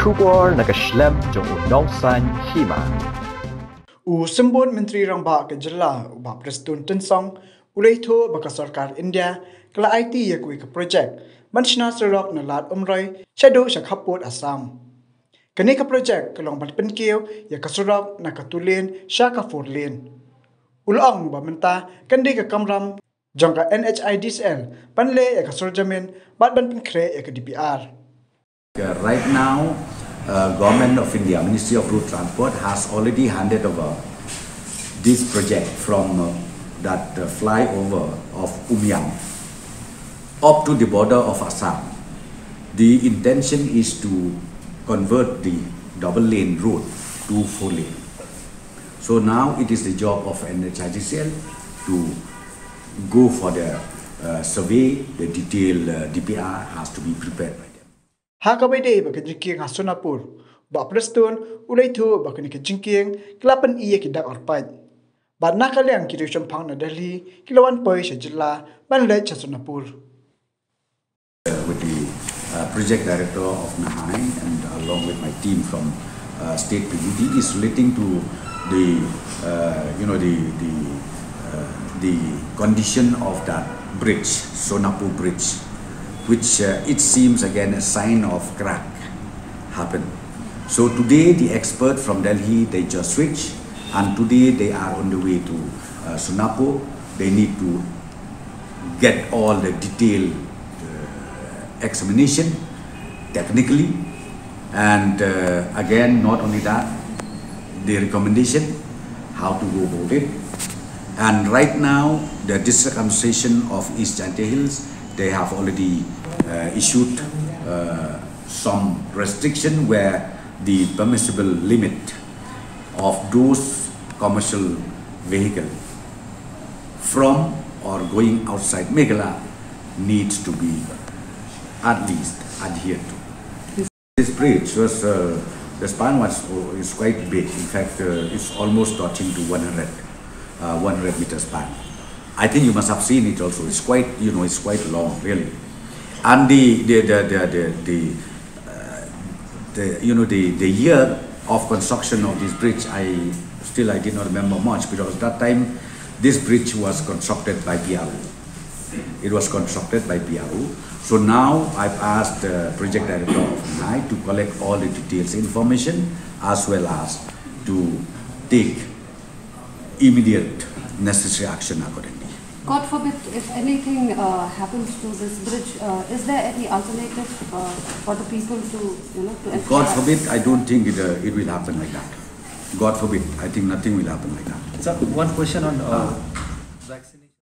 Shubor nakaslem jong unongsan Hima. Sembun Menteri Rangba ke Jela ubah Presiden Tensong uleitho baka sarkar India kala IT yakui ke projek Shna Surok na lat Umroi shadow sa Khappud Assam. Kani ka projek kalong balpenkiw ya ka Surok na katulin sya ka forlin. Ulong ba menta kandi ka kamram jong ka NHIDSL panle ya ka surjamin bat ban pinkre ya ka DPR. Right now, Government of India, Ministry of Road Transport has already handed over this project from that flyover of Umroi up to the border of Assam. The intention is to convert the double lane road to 4 lane. So now it is the job of NHIDSL to go for the survey. The detailed DPR has to be prepared by them. Hakabay baka Jingkieng Sonapur, ba Preston uleitho baka ni Jingkieng klapan iya kidak Orpait. Ba nakaliang kiri champang na Delhi kilawan poi sa Jela banle sa Sonapur. With the project director of Shna and along with my team from State PUD is relating to the the condition of that bridge, Sonapur bridge, which it seems again a sign of crack happened. So today the expert from Delhi, they just switched, and today they are on the way to Sonapur. They need to get all the detailed examination technically, and again not only that, the recommendation how to go about it. And right now the district administration of East Jante Hills, they have already issued some restriction where the permissible limit of those commercial vehicle from or going outside Meghalaya needs to be at least adhered to. This bridge was, the span is quite big. In fact, it's almost touching to 100 meter span. I think you must have seen it also. It's quite, it's quite long, really. And the year of construction of this bridge, I did not remember much, because at that time this bridge was constructed by PRO. It was constructed by PRO. So now I've asked the project director of Shna to collect all the details information as well as to take immediate necessary action accordingly. God forbid, if anything happens to this bridge, is there any alternative for the people to God forbid, I don't think it will happen like that. God forbid, I think nothing will happen like that. So one question on vaccination.